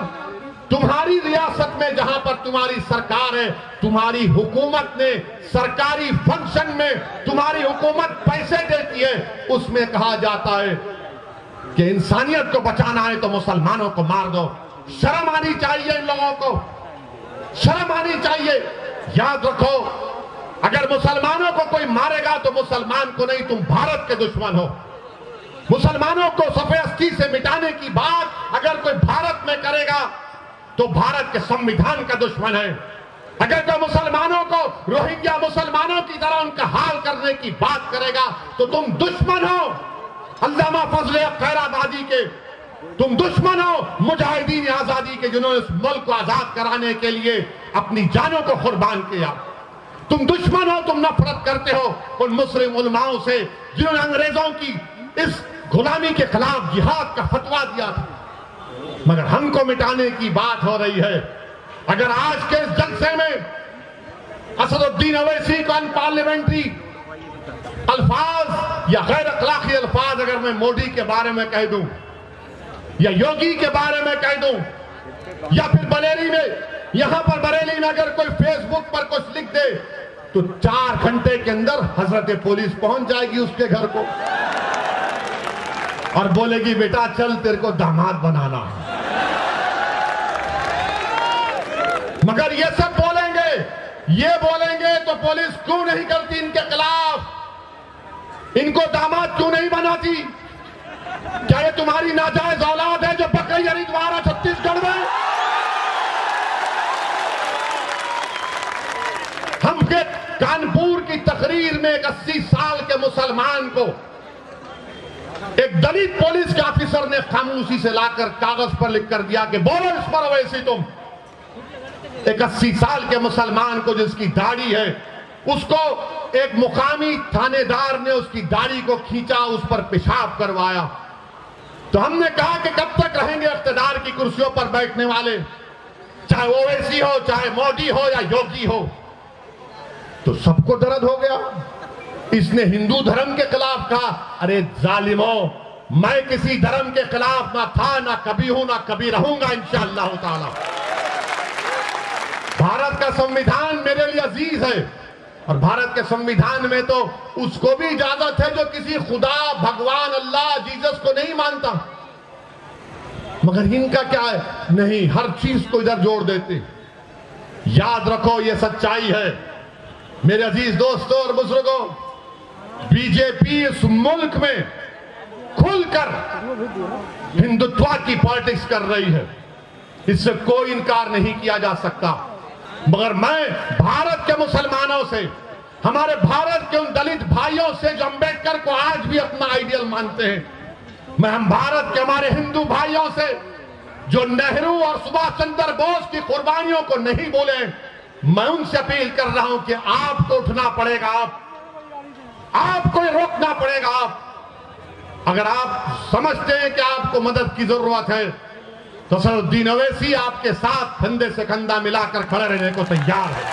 तुम्हारी रियासत में जहां पर तुम्हारी सरकार है, तुम्हारी हुकूमत ने सरकारी फंक्शन में तुम्हारी हुकूमत पैसे देती है, उसमें कहा जाता है कि इंसानियत को बचाना है तो मुसलमानों को मार दो। शर्म आनी चाहिए इन लोगों को, शर्म आनी चाहिए। याद रखो, अगर मुसलमानों को कोई मारेगा तो मुसलमान को नहीं, तुम भारत के दुश्मन हो। मुसलमानों को सफेदी से मिटाने की बात अगर कोई भारत में करेगा तो भारत के संविधान का दुश्मन है। अगर कोई मुसलमानों को रोहिंग्या मुसलमानों की तरह उनका हाल करने की बात करेगा तो तुम दुश्मन हो अल्लामा फजल खैराबादी के, तुम दुश्मन हो मुजाहिदीन आजादी के, जिन्होंने इस मुल्क को आजाद कराने के लिए अपनी जानों को कुर्बान किया। तुम दुश्मन हो, तुम नफरत करते हो उन मुस्लिम उलमाओं से जिन्होंने अंग्रेजों की इस गुलामी के खिलाफ जिहाद का फतवा दिया था। मगर हमको मिटाने की बात हो रही है। अगर आज के इस जलसे में असदुद्दीन अवैसी को अनपार्लियामेंट्री अल्फाज या गैर अखलाकी अल्फाज अगर मैं मोदी के बारे में कह दूं या योगी के बारे में कह दूं या फिर बरेली में, यहां पर बरेली में अगर कोई फेसबुक पर कुछ लिख दे तो 4 घंटे के अंदर हजरत पुलिस पहुंच जाएगी उसके घर को और बोलेगी बेटा चल तेरे को दामाद बनाना। मगर ये सब बोलेंगे, ये बोलेंगे तो पुलिस क्यों नहीं करती इनके खिलाफ? इनको दामाद क्यों नहीं बनाती? क्या ये तुम्हारी नाजायज औलाद है जो बकरी हरिद्वार छत्तीसगढ़ में? हम के कानपुर की तकरीर में एक 80 साल के मुसलमान को एक दलित पुलिस के ऑफिसर ने खामोशी से लाकर कागज पर लिख कर दिया कि बोलो इस पर अवैसी तुम। एक 80 साल के मुसलमान को जिसकी दाढ़ी है, उसको एक मुकामी थानेदार ने उसकी दाढ़ी को खींचा, उस पर पेशाब करवाया। तो हमने कहा कि कब तक रहेंगे इख्तिदार की कुर्सियों पर बैठने वाले, चाहे ओवैसी हो, चाहे मोदी हो या योगी हो। तो सबको दर्द हो गया। इसने हिंदू धर्म के खिलाफ कहा, अरे जालिमों, मैं किसी धर्म के खिलाफ ना था, ना कभी हूं, ना कभी रहूंगा इंशाअल्लाह ताला। भारत का संविधान मेरे लिए अजीज है और भारत के संविधान में तो उसको भी इजाजत है जो किसी खुदा, भगवान, अल्लाह, जीसस को नहीं मानता। मगर इनका क्या है? नहीं, हर चीज को इधर जोड़ देते। याद रखो, ये सच्चाई है मेरे अजीज दोस्तों और बुजुर्गों। बीजेपी इस मुल्क में खुलकर हिंदुत्व की पॉलिटिक्स कर रही है, इससे कोई इनकार नहीं किया जा सकता। मगर मैं भारत के मुसलमानों से, हमारे भारत के उन दलित भाइयों से जो अंबेडकर को आज भी अपना आइडियल मानते हैं, हम भारत के हमारे हिंदू भाइयों से जो नेहरू और सुभाष चंद्र बोस की कुर्बानियों को नहीं बोले, मैं उनसे अपील कर रहा हूं कि आपको उठना पड़ेगा, आपको रोकना पड़ेगा। अगर आप समझते हैं कि आपको मदद की जरूरत है तो असदुद्दीन अवैसी आपके साथ कंधे से कंधा मिलाकर खड़े रहने को तैयार है।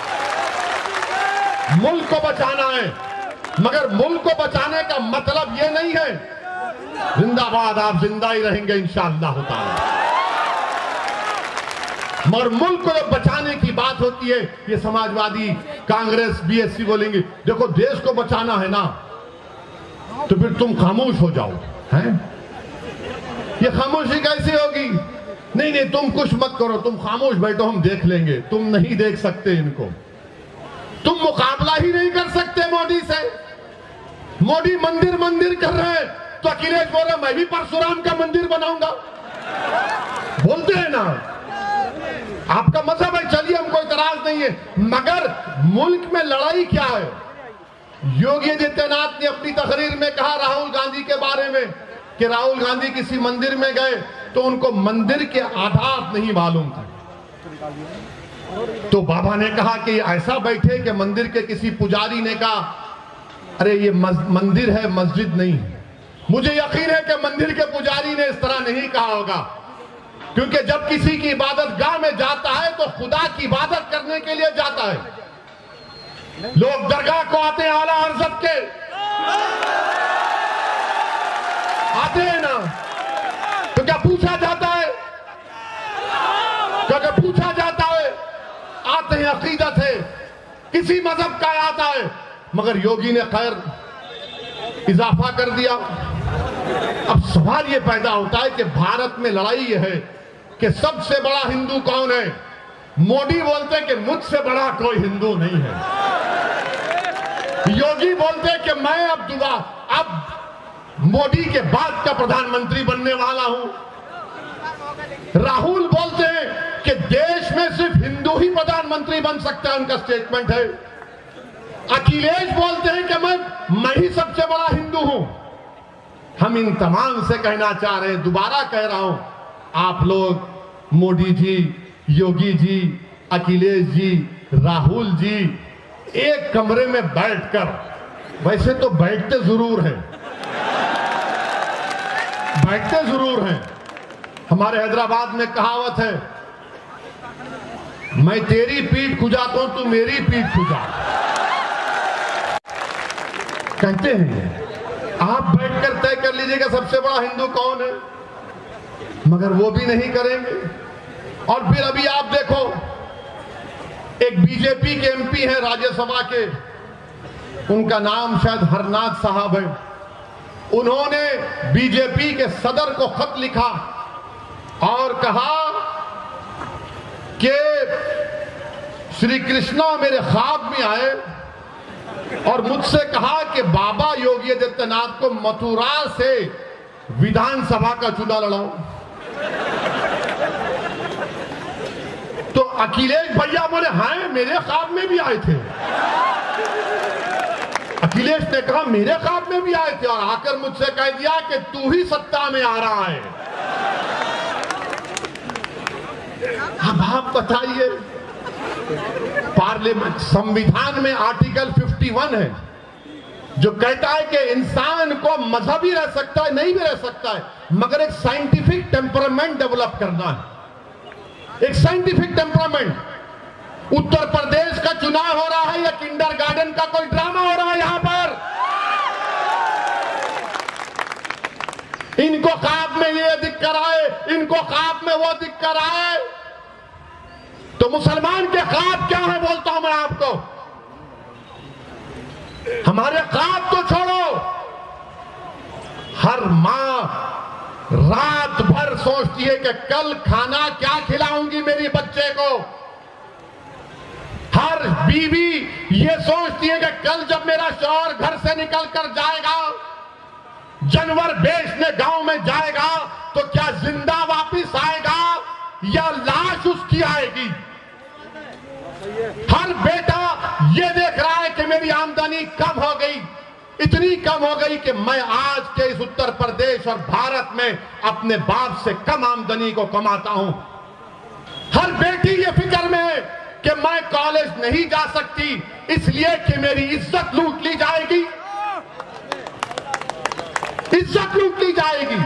मुल्क को बचाना है, मगर मुल्क को बचाने का मतलब यह नहीं है जिंदाबाद आप जिंदा ही रहेंगे इंशाअल्लाह ताला। मगर मुल्क को जब बचाने की बात होती है, ये समाजवादी, कांग्रेस, बीएसपी बोलेंगे देखो देश को बचाना है ना, तो फिर तुम खामोश हो जाओ। हैं? ये खामोशी कैसी होगी? नहीं नहीं, तुम कुछ मत करो, तुम खामोश बैठो, हम देख लेंगे। तुम नहीं देख सकते इनको। तुम मुकाबला ही नहीं कर सकते मोदी से। मोदी मंदिर मंदिर कर रहे हैं तो अखिलेश बोल रहे मैं भी परशुराम का मंदिर बनाऊंगा। बोलते हैं ना, आपका मजहब है, चलिए हमको इतराज नहीं है, मगर मुल्क में लड़ाई क्या है? योगी आदित्यनाथ ने अपनी तकरीर में कहा राहुल गांधी के बारे में कि राहुल गांधी किसी मंदिर में गए तो उनको मंदिर के आधार नहीं मालूम था। तो बाबा ने कहा कि ऐसा बैठे कि मंदिर के किसी पुजारी ने कहा अरे ये मंदिर है मस्जिद नहीं। मुझे यकीन है कि मंदिर के पुजारी ने इस तरह नहीं कहा होगा, क्योंकि जब किसी की इबादत गाह में जाता है तो खुदा की इबादत करने के लिए जाता है। लोग दरगाह को आते हैं आला हज़रत के, आते हैं ना, तो क्या पूछा जाता है? क्या पूछा जाता है? आते हैं, अकीदत है, किसी मजहब का आता है। मगर योगी ने खैर इजाफा कर दिया। अब सवाल यह पैदा होता है कि भारत में लड़ाई यह है कि सबसे बड़ा हिंदू कौन है? मोदी बोलते हैं कि मुझसे बड़ा कोई हिंदू नहीं है। योगी बोलते हैं कि मैं अब मोदी के बाद का प्रधानमंत्री बनने वाला हूं। राहुल बोलते हैं कि देश में सिर्फ हिंदू ही प्रधानमंत्री बन सकता है, उनका स्टेटमेंट है। अखिलेश बोलते हैं कि मैं ही सबसे बड़ा हिंदू हूं। हम इन तमाम से कहना चाह रहे हैं, दोबारा कह रहा हूं, आप लोग मोदी जी, योगी जी, अखिलेश जी, राहुल जी एक कमरे में बैठकर, वैसे तो बैठते जरूर हैं, बैठते जरूर हैं। हमारे हैदराबाद में कहावत है, मैं तेरी पीठ खुजाता हूं तू मेरी पीठ खुजा, कहते हैं। आप बैठकर तय कर लीजिएगा सबसे बड़ा हिंदू कौन है, मगर वो भी नहीं करेंगे। और फिर अभी आप देखो, एक बीजेपी के एमपी हैं राज्यसभा के, उनका नाम शायद हरनाथ साहब है। उन्होंने बीजेपी के सदर को खत लिखा और कहा कि श्री कृष्णा मेरे ख्वाब में आए और मुझसे कहा कि बाबा योगी आदित्यनाथ को मथुरा से विधानसभा का चुनाव लड़ाओ। तो अखिलेश भैया बोले हाँ मेरे ख्वाब में भी आए थे। अखिलेश ने कहा मेरे ख्वाब में भी आए थे और आकर मुझसे कह दिया कि तू ही सत्ता में आ रहा है। अब आप बताइए, पार्लियामेंट संविधान में आर्टिकल 51 है जो कहता है कि इंसान को मजहब ही रह सकता है, नहीं भी रह सकता है, मगर एक साइंटिफिक टेम्परामेंट डेवलप करना है, एक साइंटिफिक टेम्परामेंट। उत्तर प्रदेश का चुनाव हो रहा है या किंडरगार्टन का कोई ड्रामा हो रहा है यहां पर? इनको ख्वाब में ये दिख कर आए, इनको ख्वाब में वो दिख कर आए। तो मुसलमान के ख्वाब क्या है बोलता हूं मैं आपको। हमारे ख्वाब तो छोड़ो, हर मां रात भर सोचती है कि कल खाना क्या खिलाऊंगी मेरी बच्चे को। हर बीवी ये सोचती है कि कल जब मेरा शौहर घर से निकल कर जाएगा, जानवर बेचने गांव में जाएगा, तो क्या जिंदा वापस आएगा या लाश उसकी आएगी। हर बेटा ये देख रहा है कि मेरी आमदनी कम हो गई, इतनी कम हो गई कि मैं आज के इस उत्तर प्रदेश और भारत में अपने बाप से कम आमदनी को कमाता हूं। हर बेटी ये फिक्र में है कि मैं कॉलेज नहीं जा सकती इसलिए कि मेरी इज्जत लूट ली जाएगी, इज्जत लूट ली जाएगी।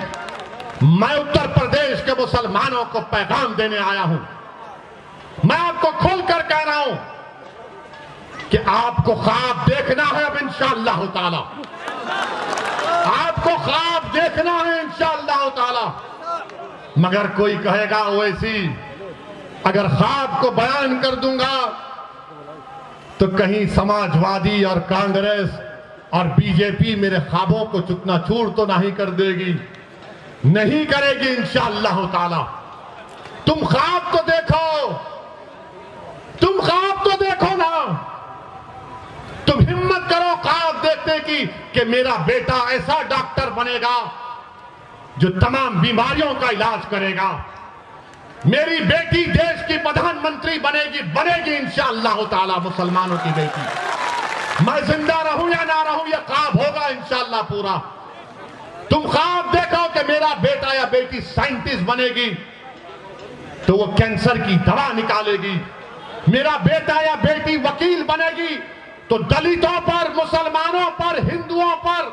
मैं उत्तर प्रदेश के मुसलमानों को पैगाम देने आया हूं। मैं आपको खोलकर कह रहा हूं कि आपको ख्वाब देखना है अब इंशाअल्लाह ताला, आपको ख्वाब देखना है इंशाअल्लाह ताला। मगर कोई कहेगा ओवैसी अगर ख्वाब को बयान कर दूंगा तो कहीं समाजवादी और कांग्रेस और बीजेपी मेरे ख्वाबों को चूर तो नहीं कर देगी। नहीं करेगी इंशाअल्लाह ताला। तुम ख्वाब तो देखो, तुम ख्वाब तो देखो ना। सपने की कि मेरा बेटा ऐसा डॉक्टर बनेगा जो तमाम बीमारियों का इलाज करेगा, मेरी बेटी देश की प्रधानमंत्री बनेगी इंशाअल्लाह ताला मुसलमानों की बेटी। मैं जिंदा रहूं या ना रहूं यह ख्वाब होगा इंशाअल्लाह पूरा। तुम ख्वाब देखो कि मेरा बेटा या बेटी साइंटिस्ट बनेगी तो वो कैंसर की दवा निकालेगी, मेरा बेटा या बेटी वकील बनेगी तो दलितों पर, मुसलमानों पर, हिंदुओं पर,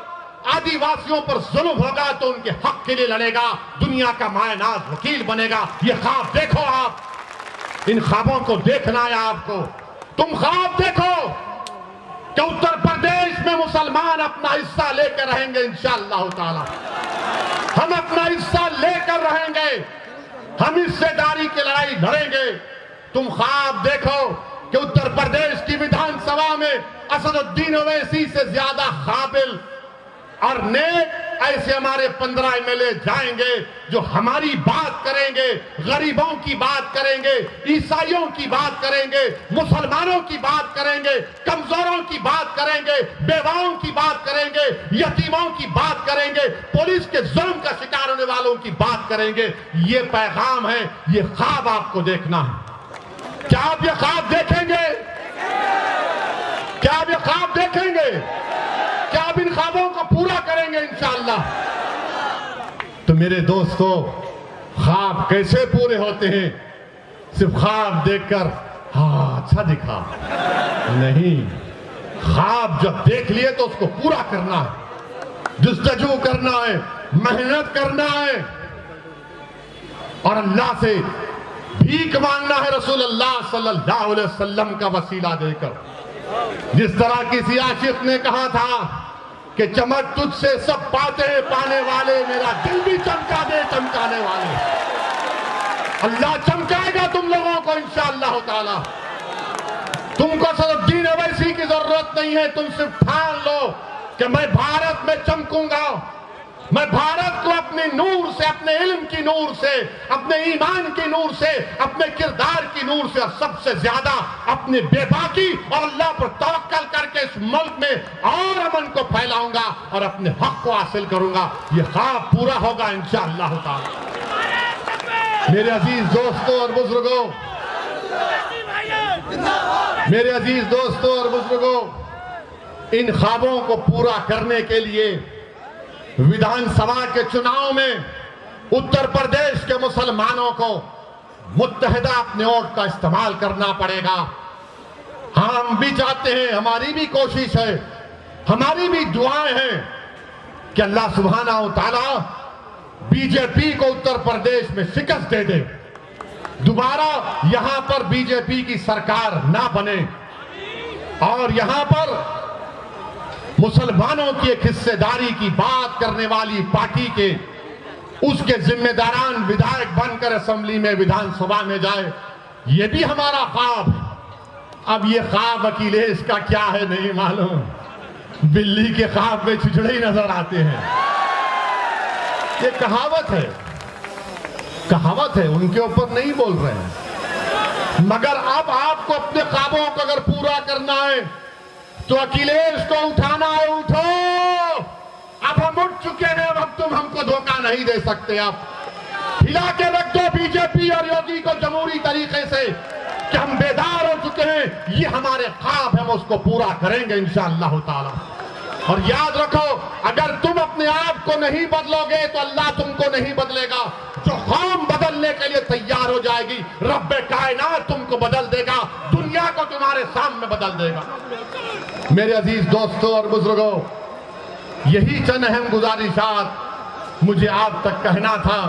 आदिवासियों पर जुल्म होगा तो उनके हक के लिए लड़ेगा, दुनिया का मायनाज वकील बनेगा। ये ख्वाब देखो आप, इन ख्वाबों को देखना है आपको। तुम ख्वाब देखो कि उत्तर प्रदेश में मुसलमान अपना हिस्सा लेकर रहेंगे इंशाअल्लाह ताला। हम अपना हिस्सा लेकर रहेंगे, हम हिस्सेदारी की लड़ाई लड़ेंगे। तुम ख्वाब देखो कि उत्तर प्रदेश की विधानसभा में असदुद्दीन ओवैसी से ज्यादा काबिल और नेक ऐसे हमारे 15 एमएलए जाएंगे जो हमारी बात करेंगे, गरीबों की बात करेंगे, ईसाइयों की बात करेंगे, मुसलमानों की बात करेंगे, कमजोरों की बात करेंगे, बेवाओं की बात करेंगे, यतीमों की बात करेंगे, पुलिस के जुल्म का शिकार होने वालों की बात करेंगे। ये पैगाम है, ये ख्वाब आपको देखना है। क्या आप ये ख्वाब देखेंगे? क्या आप ये ख्वाब देखेंगे? क्या आप इन ख्वाबों को पूरा करेंगे इंशाअल्लाह? तो मेरे दोस्तों, ख्वाब कैसे पूरे होते हैं? सिर्फ ख्वाब देखकर हाँ अच्छा दिखा नहीं, ख्वाब जब देख लिए तो उसको पूरा करना है, जुस्तजू करना है, मेहनत करना है और अल्लाह से भीख मांगना है रसूलुल्लाह सल्लल्लाहु अलैहि वसल्लम का वसीला देकर। जिस तरह किसी आशिक ने कहा था कि चमक तुझसे सब पाते हैं पाने वाले, मेरा दिल भी चमका दे चमकाने वाले। अल्लाह चमकाएगा तुम लोगों को इंशाअल्लाह ताला। तुमको असदुद्दीन ओवैसी की जरूरत नहीं है, तुम सिर्फ ठान लो कि मैं भारत में चमकूंगा, मैं भारत को अपने नूर से, अपने इल्म की नूर से, अपने ईमान की नूर से, अपने किरदार की नूर से और सबसे ज्यादा अपने बेबाकी और अल्लाह पर तवक्कल करके इस मुल्क में और अमन को फैलाऊंगा और अपने हक को हासिल करूंगा। ये ख्वाब पूरा होगा इंशाअल्लाह ताला। मेरे अजीज दोस्तों और बुजुर्गों, मेरे अजीज दोस्तों और बुजुर्गों, इन ख्वाबों को पूरा करने के लिए विधानसभा के चुनाव में उत्तर प्रदेश के मुसलमानों को मुत्तहिदा अपने वोट का इस्तेमाल करना पड़ेगा। हम भी चाहते हैं, हमारी भी कोशिश है, हमारी भी दुआएं हैं कि अल्लाह सुब्हाना व तआला बीजेपी को उत्तर प्रदेश में शिकस्त दे दे, दोबारा यहां पर बीजेपी की सरकार ना बने और यहां पर मुसलमानों की एक हिस्सेदारी की बात करने वाली पार्टी के उसके जिम्मेदारान विधायक बनकर असेंबली में, विधानसभा में जाए। ये भी हमारा ख्वाब है। अब ये ख्वाब अखिलेश का क्या है नहीं मालूम, बिल्ली के ख्वाब में छिछड़े ही नजर आते हैं। ये कहावत है, कहावत है, उनके ऊपर नहीं बोल रहे हैं। मगर अब आपको अपने ख्वाबों को अगर पूरा करना है तो अखिलेश को उठाना है। उठो, अब हम उठ चुके हैं, अब तुम हमको धोखा नहीं दे सकते। आप हिला के रख दो बीजेपी और योगी को जमहूरी तरीके से कि हम बेदार हो चुके हैं। ये हमारे ख्वाब है, हम उसको पूरा करेंगे इंशाअल्लाह ताला। और याद रखो, अगर तुम अपने आप को नहीं बदलोगे तो अल्लाह तुमको नहीं बदलेगा। जो कौम बदलने के लिए तैयार हो जाएगी, रब्बे कायनात तुमको बदल देगा, दुनिया को तुम्हारे सामने बदल देगा। मेरे अजीज दोस्तों और बुजुर्गों, यही चंद अहम गुजारिशात मुझे आप तक कहना था।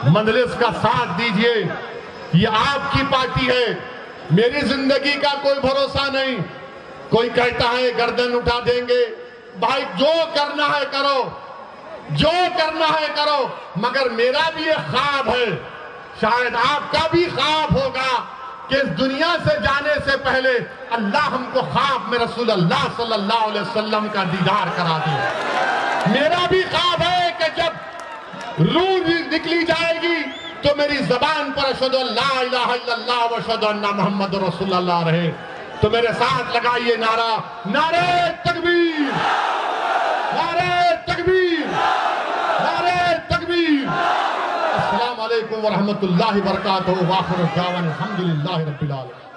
मजलिस का साथ दीजिए, ये आपकी पार्टी है, मेरी जिंदगी का कोई भरोसा नहीं। कोई कहता है गर्दन उठा देंगे, भाई जो करना है करो, जो करना है करो, मगर मेरा भी एक ख्वाब है, शायद आपका भी ख्वाब होगा कि इस दुनिया से जाने से पहले अल्लाह हमको ख्वाब में रसूलुल्लाह सल्लल्लाहु अलैहि वसल्लम का दीदार करा दे। मेरा भी ख्वाब है कि जब रूह निकली जाएगी तो मेरी जबान पर अशहदु अल्ला इलाहा इल्लल्लाह व अशहदु अन्ना मुहम्मद रसूलुल्लाह रहे। तो मेरे साथ लगाइए नारा, नारे तकबीर, नारे तकबीर, नारे तकबीर। अस्सलाम वालेकुम व रहमतुल्लाहि व बरकातहू। व आखिर दावाना अल्हम्दुलिल्लाहि रब्बिल आलमीन।